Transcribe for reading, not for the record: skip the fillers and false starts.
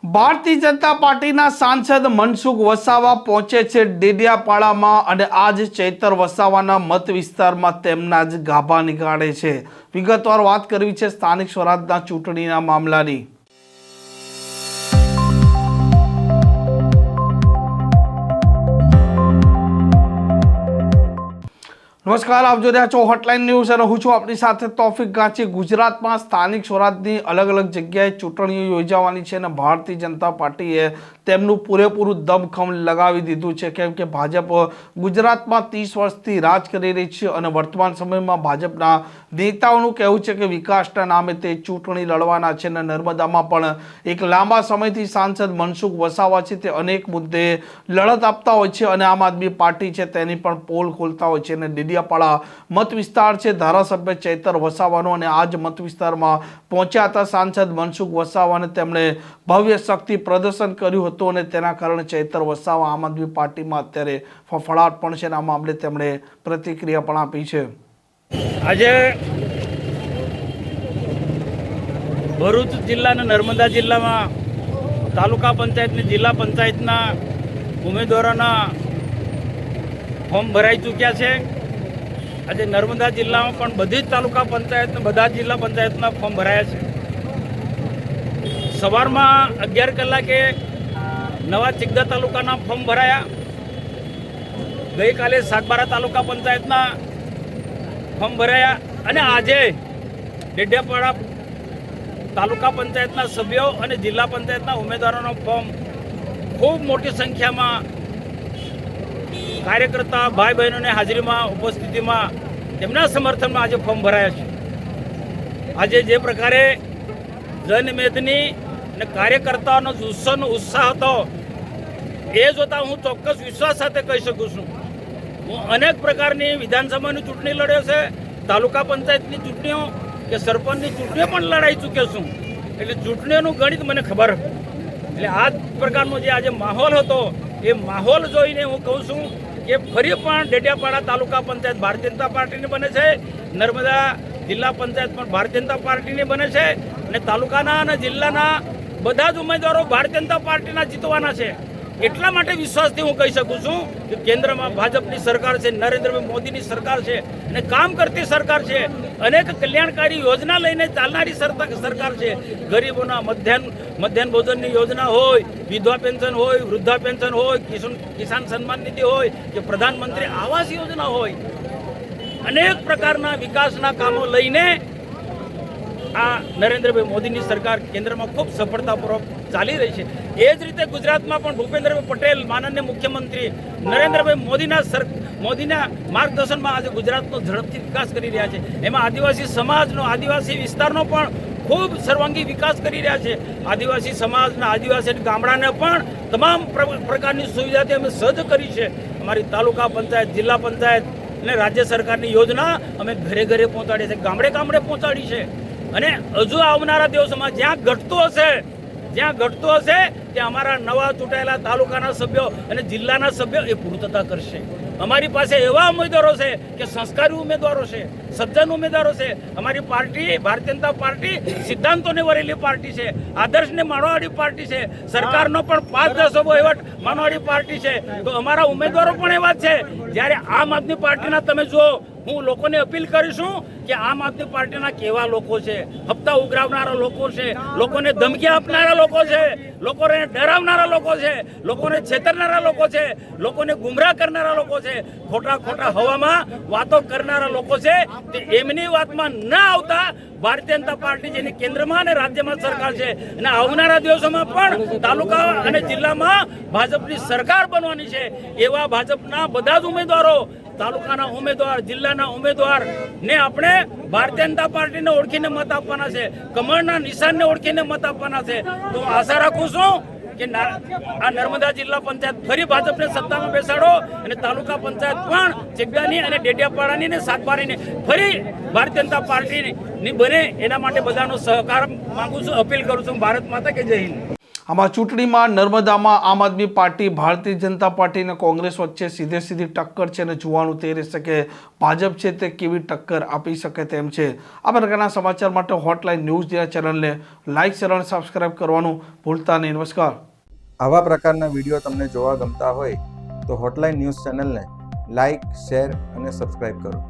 ભારતીય જનતા પાર્ટીના સાંસદ મનસુખ વસાવા પહોંચે છે ડેડિયાપાડામાં અને આજ ચૈતર વસાવાના મત વિસ્તારમાં તેમના જ ગાભા નીકાળે છે। વિગતવાર વાત કરવી છે સ્થાનિક સ્વરાજના ચૂંટણીના મામલાની। નમસ્કાર, આપ જોઈ રહ્યા છો હોટલાઇન ન્યૂઝ અને હું છું આપની સાથે તોફિક ગાંચી। ગુજરાતમાં સ્થાનિક સ્વરાજની અલગ અલગ જગ્યાએ ચૂંટણીઓ યોજાવાની છે અને ભારતીય જનતા પાર્ટીએ તેમનું પૂરેપૂરું દમખમ લગાવી દીધું છે, કેમ કે ભાજપ ગુજરાતમાં 30 વર્ષથી રાજ કરી રહી છે અને વર્તમાન સમયમાં ભાજપના નેતાઓનું કહેવું છે કે વિકાસના નામે તે ચૂંટણી લડવાના છે અને નર્મદામાં પણ એક લાંબા સમયથી સાંસદ મનસુખ વસાવા છે તે અનેક મુદ્દે લડત આપતા હોય છે અને આમ આદમી પાર્ટી છે તેની પણ પોલ ખોલતા હોય છે અને ડેડિયાપાડા મત વિસ્તાર છે ધારાસભ્ય ચૈતર વસાવાનો અને આ જ મત વિસ્તારમાં પહોંચ્યા હતા સાંસદ મનસુખ વસાવાને તેમણે ભવ્ય શક્તિ પ્રદર્શન કર્યું હતું અને તેના કારણે ચૈતર વસાવા આમ આદમી પાર્ટીમાં અત્યારે ફફડાટ પણ છે અને આ મામલે તેમણે પ્રતિક્રિયા પણ આપી છે। આજે ભરૂચ જિલ્લા અને નર્મદા જિલ્લામાં તાલુકા પંચાયતની જિલ્લા પંચાયતના ઉમેદવારોના ફોર્મ ભરાઈ ચૂક્યા છે। આજે નર્મદા જિલ્લામાં પણ બધી જ તાલુકા પંચાયત બધા જ જિલ્લા પંચાયતના ફોર્મ ભરાયા છે। સવારમાં 11 કલાકે નવા ચિગદા તાલુકાના ફોર્મ ભરાયા। ગઈકાલે સાગબારા તાલુકા પંચાયતના ફોર્મ ભરાયા અને આજે ડેડિયાપાડા તાલુકા પંચાયતના સભ્યો અને જિલ્લા પંચાયતના ઉમેદવારોનો ફોર્મ ખૂબ મોટી સંખ્યામાં કાર્યકર્તા ભાઈ બહેનોની હાજરીમાં ઉપસ્થિતિમાં તેમના સમર્થનમાં આજે ફોર્મ ભરાયા છે। આજે જે પ્રકારે જનમેદની અને કાર્યકર્તાઓનો જુસ્સોનો ઉત્સાહ હતો એ જોતાં હું ચોક્કસ વિશ્વાસ સાથે કહી શકું છું હું અનેક પ્રકારની વિધાનસભાની ચૂંટણી લડ્યો છે, તાલુકા પંચાયતની ચૂંટણીઓ કે સરપંચની ચૂંટણીઓ પણ લડાઈ ચૂક્યો છું, એટલે ચૂંટણીઓનું ગણિત મને ખબર હતું। એટલે આ જ પ્રકારનો જે આજે માહોલ હતો એ માહોલ જોઈને હું કહું છું કે ફરી પણ ડેડિયાપાડા તાલુકા પંચાયત ભારતીય જનતા પાર્ટીની બને છે, નર્મદા જિલ્લા પંચાયત પણ ભારતીય જનતા પાર્ટીની બને છે અને તાલુકાના અને જિલ્લાના બધા જ ઉમેદવારો ભારતીય જનતા પાર્ટીના જીતવાના છે। એટલા માટે વિશ્વાસથી હું કહી શકું છું કે કેન્દ્રમાં ભાજપની સરકાર છે, નરેન્દ્રભાઈ મોદીની સરકાર છે અને કામ કરતી સરકાર છે, અનેક કલ્યાણકારી યોજના લઈને ચાલનારી સરકાર છે। ગરીબોના મધ્યાહન ભોજનની યોજના હોય, વિધવા પેન્શન હોય, વૃદ્ધા પેન્શન હોય, કિસાન સન્માન નિધિ હોય કે પ્રધાનમંત્રી આવાસ યોજના હોય, અનેક પ્રકારના વિકાસના કામો લઈને આ નરેન્દ્રભાઈ મોદીની સરકાર કેન્દ્રમાં ખૂબ સફળતાપૂર્વક ચાલી રહી છે। એ જ રીતે ગુજરાતમાં પણ ભૂપેન્દ્રભાઈ પટેલ માનનીય મુખ્યમંત્રી નરેન્દ્રભાઈ મોદીના માર્ગદર્શનમાં આજે ગુજરાતનો ઝડપથી વિકાસ કરી રહ્યા છે। એમાં આદિવાસી સમાજનો, આદિવાસી વિસ્તારનો પણ ખૂબ સર્વાંગી વિકાસ કરી રહ્યા છે। આદિવાસી સમાજના આદિવાસી ગામડાને પણ તમામ પ્રકારની સુવિધાથી અમે સજ્જ કરી છે। અમારી તાલુકા પંચાયત, જિલ્લા પંચાયત અને રાજ્ય સરકારની યોજના અમે ઘરે ઘરે પહોંચાડી છે, ગામડે ગામડે પહોંચાડી છે અને હજુ આવનારા દિવસોમાં જ્યાં ઘટતું હશે ત્યાં અમારા નવા ચૂંટાયેલા તાલુકાના સભ્યો અને જિલ્લાના સભ્યો એ પૂર્તતા કરશે। અમારી પાસે એવા ઉમેદવારો છે કે સંસ્કારી ઉમેદવારો છે, સજ્જન ઉમેદવારો છે। અમારી પાર્ટી ભારતીય જનતા પાર્ટી સિદ્ધાંતોને વરેલી પાર્ટી છે, આદર્શને માનવાવાળી પાર્ટી છે, સરકારનો પણ 5-10 વહીવટ માનવાવાળી પાર્ટી છે। તો અમારા ઉમેદવારો પણ એવા જ છે। જ્યારે આમ આદમી પાર્ટીના તમે જુઓ, હું લોકોને અપીલ કરીશું કે આમ આદમી પાર્ટીના કેવા લોકો છે, હપ્તા ઉઘરાવનારા લોકો છે, લોકોને ધમકી આપનારા લોકો છે, લોકોને ડરાવનારા લોકો છે, લોકોને છેતરનારા લોકો છે, લોકોને ગુમરાહ કરનારા લોકો છે, ખોટા હવામાં વાતો કરનારા લોકો છે, તે એમની વાતમાં ન આવતા ભારતીય જનતા પાર્ટી જેની કેન્દ્રમાં અને રાજ્યમાં સરકાર છે અને આવનારા દિવસોમાં પણ તાલુકા અને જિલ્લામાં ભાજપની સરકાર બનવાની છે। એવા ભાજપના બધા જ ઉમેદવારો, તાલુકાના ઉમેદવાર, જિલ્લાના ઉમેદવાર ને આપણે ભારતીય જનતા પાર્ટીને ઓળખીને મત આપવાના છે, કમળના નિશાનને ઓળખીને મત આપવાના છે। તો આશા રાખું છું કે આ નર્મદા જિલ્લા પંચાયત ફરી ભાજપને સત્તામાં બેસાડો અને તાલુકા પંચાયત પણ ચિગદાની અને ડેડિયાપાડાની અને સાગબારાની ફરી ભારતીય જનતા પાર્ટીની બને, એના માટે બધાનો સહકાર માંગુ છું, અપીલ કરું છું। ભારત માતા કે જય હિન્દ। આમાં ચૂંટણીમાં નર્મદામાં આમ આદમી પાર્ટી, ભારતીય જનતા પાર્ટી અને કોંગ્રેસ વચ્ચે સીધી ટક્કર છે અને જોવાનું તે રહેશે કે ભાજપ છે તે કેવી ટક્કર આપી શકે તેમ છે. આ પ્રકારના સમાચાર માટે હોટલાઇન ન્યૂઝ ચેનલને લાઇક, શેર અને સબસ્ક્રાઇબ કરવાનું ભૂલતા નહીં. નમસ્કાર. આવા પ્રકારના વિડીયો તમને જોવા ગમતા હોય તો હોટલાઇન ન્યૂઝ ચેનલને લાઇક, શેર અને સબસ્ક્રાઇબ કરો.